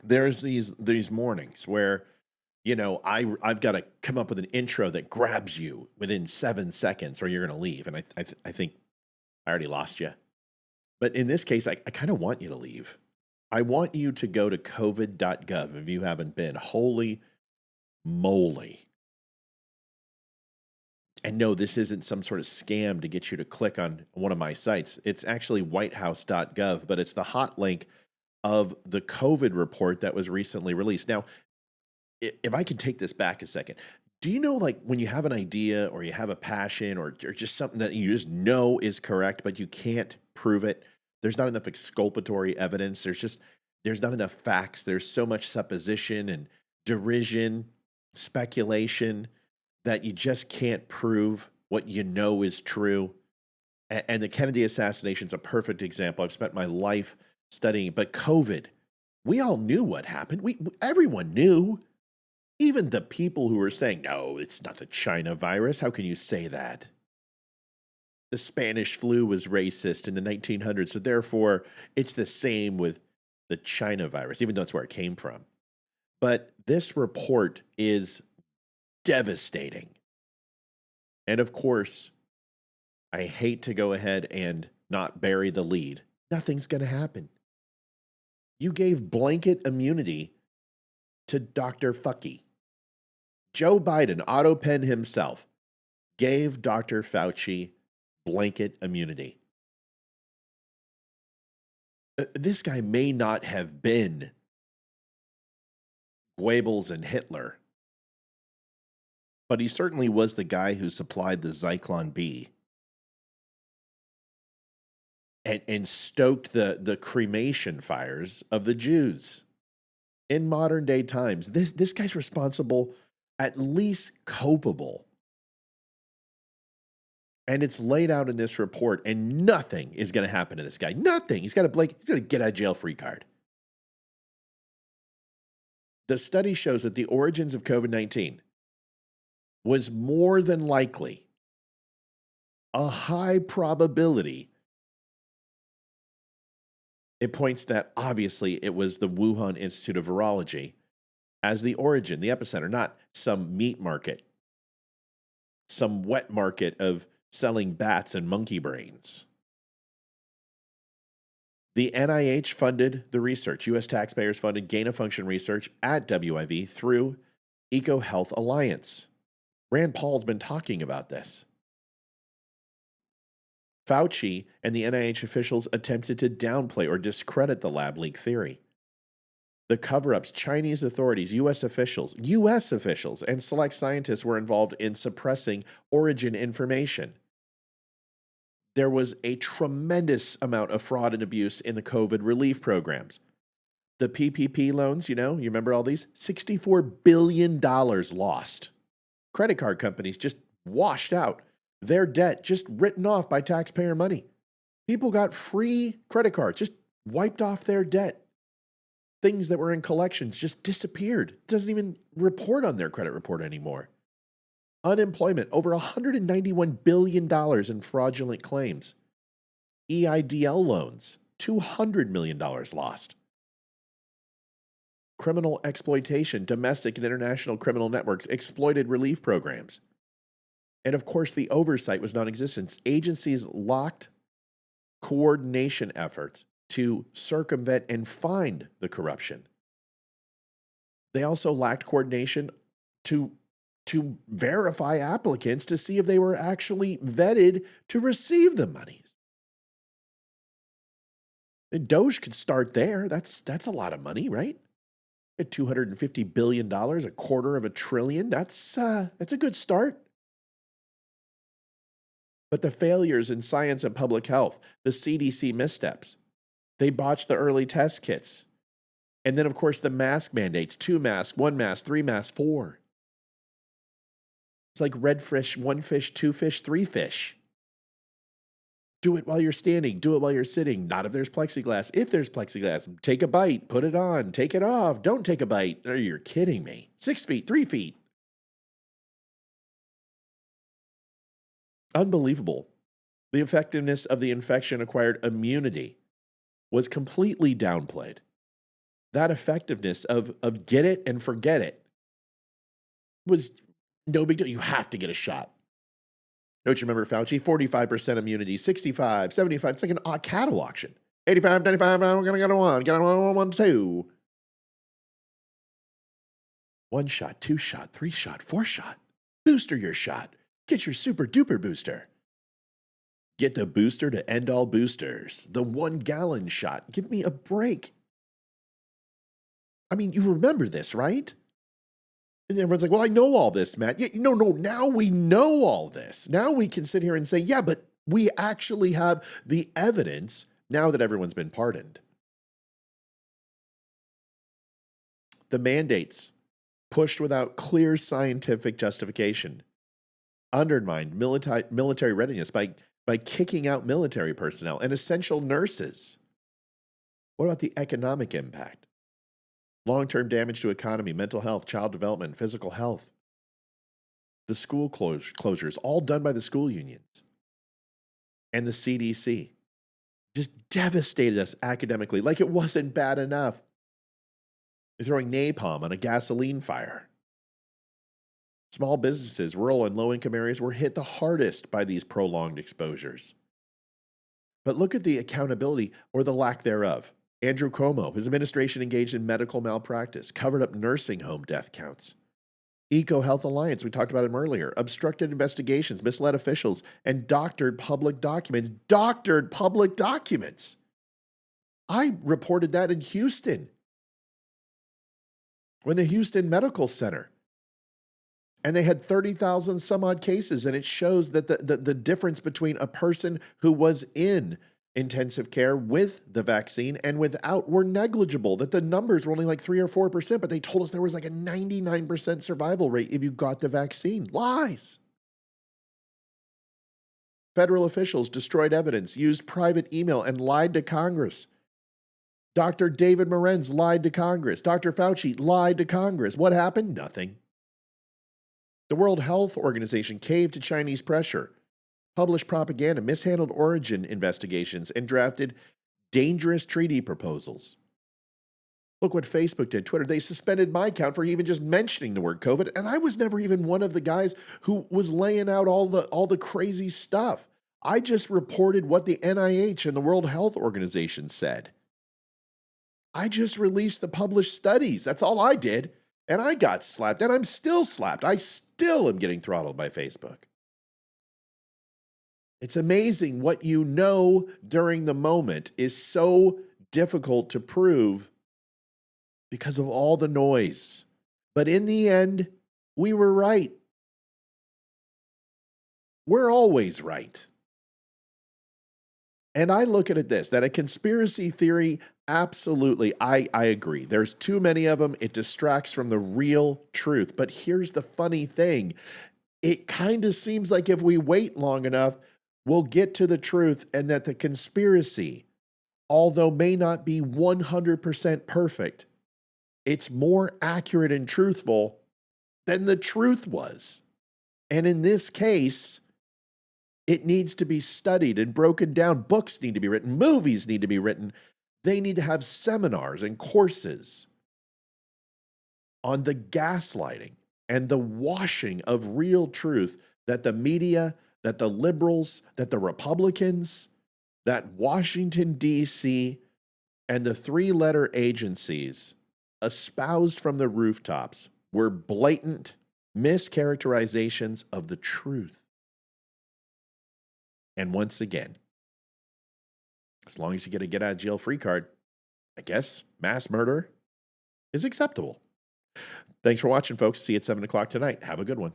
there's these mornings where, I've got to come up with an intro that grabs you within 7 seconds, or you're going to leave. And I think I already lost you. But in this case, I kind of want you to leave. I want you to go to covid.gov if you haven't been. Holy moly. And no, this isn't some sort of scam to get you to click on one of my sites. It's actually whitehouse.gov, but it's the hot link of the COVID report that was recently released. Now, if I can take this back a second, do you know, like, when you have an idea or you have a passion or just something that you just know is correct, but you can't prove it? There's not enough exculpatory evidence. There's not enough facts. There's so much supposition and derision, speculation that you just can't prove what you know is true. And the Kennedy assassination is a perfect example. I've spent my life studying, but COVID, we all knew what happened. Everyone knew. Even the people who were saying, no, it's not the China virus. How can you say that? The Spanish flu was racist in the 1900s, so therefore it's the same with the China virus, even though that's where it came from. But this report is devastating. And of course, I hate to go ahead and not bury the lead. Nothing's going to happen. You gave blanket immunity to Dr. Fucky. Joe Biden, Otto Penn himself, gave Dr. Fauci blanket immunity. This guy may not have been Goebbels and Hitler, but he certainly was the guy who supplied the Zyklon B and stoked the cremation fires of the Jews in modern day times. This guy's responsible, at least culpable. And it's laid out in this report, and nothing is going to happen to this guy. Nothing. He's got a get out of jail free card. The study shows that the origins of COVID-19 was more than likely a high probability. It points that obviously it was the Wuhan Institute of Virology as the origin, the epicenter, not some meat market, some wet market of selling bats and monkey brains. The NIH funded the research. U.S. taxpayers funded gain-of-function research at WIV through EcoHealth Alliance. Rand Paul's been talking about this. Fauci and the NIH officials attempted to downplay or discredit the lab leak theory. The cover-ups, Chinese authorities, U.S. officials, and select scientists were involved in suppressing origin information. There was a tremendous amount of fraud and abuse in the COVID relief programs. The PPP loans, you remember all these? $64 billion lost. Credit card companies just washed out. Their debt just written off by taxpayer money. People got free credit cards, just wiped off their debt. Things that were in collections just disappeared. Doesn't even report on their credit report anymore. Unemployment, over $191 billion in fraudulent claims. EIDL loans, $200 million lost. Criminal exploitation, domestic and international criminal networks exploited relief programs. And of course, the oversight was non-existent. Agencies locked coordination efforts to circumvent and find the corruption. They also lacked coordination to verify applicants to see if they were actually vetted to receive the monies. And Doge could start there. That's a lot of money, right? At $250 billion, a quarter of a trillion. That's a good start. But the failures in science and public health, the CDC missteps, they botched the early test kits. And then, of course, the mask mandates, 2 masks, 1 mask, 3 masks, 4. It's like red fish, 1 fish, 2 fish, 3 fish. Do it while you're standing. Do it while you're sitting. Not if there's plexiglass. If there's plexiglass, take a bite, put it on, take it off. Don't take a bite. Oh, you're kidding me. 6 feet, 3 feet. Unbelievable. The effectiveness of the infection-acquired immunity was completely downplayed. That effectiveness of get it and forget it was no big deal. You have to get a shot. Don't you remember Fauci? 45% immunity, 65, 75. It's like an cattle auction. 85, 95, I'm going to get a one. Get a one, two. One shot, two shot, three shot, four shot. Booster your shot. Get your super duper booster. Get the booster to end all boosters. The 1 gallon shot. Give me a break. I mean, you remember this, right? And everyone's like, well, I know all this, Matt. Yeah, no, now we know all this. Now we can sit here and say, yeah, but we actually have the evidence now that everyone's been pardoned. The mandates pushed without clear scientific justification undermined military readiness by kicking out military personnel and essential nurses. What about the economic impact? Long-term damage to economy, mental health, child development, physical health. The school closures, all done by the school unions and the CDC, just devastated us academically like it wasn't bad enough. They're throwing napalm on a gasoline fire. Small businesses, rural and low-income areas were hit the hardest by these prolonged exposures. But look at the accountability or the lack thereof. Andrew Cuomo, his administration engaged in medical malpractice, covered up nursing home death counts. EcoHealth Alliance, we talked about him earlier, obstructed investigations, misled officials, and doctored public documents. Doctored public documents. I reported that in Houston, when the Houston Medical Center, and they had 30,000 some odd cases, and it shows that the difference between a person who was in intensive care with the vaccine and without were negligible, that the numbers were only like 3 or 4%, but they told us there was like a 99% survival rate if you got the vaccine. Lies. Federal officials destroyed evidence, used private email, and lied to Congress. Dr. David Morenz lied to Congress. Dr. Fauci lied to Congress. What happened? Nothing. The World Health Organization caved to Chinese pressure, published propaganda, mishandled origin investigations, and drafted dangerous treaty proposals. Look what Facebook did, Twitter. They suspended my account for even just mentioning the word COVID, and I was never even one of the guys who was laying out all the crazy stuff. I just reported what the NIH and the World Health Organization said. I just released the published studies. That's all I did. And I got slapped, and I'm still slapped. I still am getting throttled by Facebook. It's amazing what you know during the moment is so difficult to prove because of all the noise. But in the end, we were right. We're always right. And I look at it this, that a conspiracy theory, absolutely, I agree. There's too many of them. It distracts from the real truth. But here's the funny thing. It kind of seems like if we wait long enough, we'll get to the truth, and that the conspiracy, although may not be 100% perfect, it's more accurate and truthful than the truth was. And in this case, it needs to be studied and broken down. Books need to be written. Movies need to be written. They need to have seminars and courses on the gaslighting and the washing of real truth that the media, that the liberals, that the Republicans, that Washington, D.C., and the 3-letter agencies espoused from the rooftops were blatant mischaracterizations of the truth. And once again, as long as you get a get out of jail free card, I guess mass murder is acceptable. Thanks for watching, folks. See you at 7 o'clock tonight. Have a good one.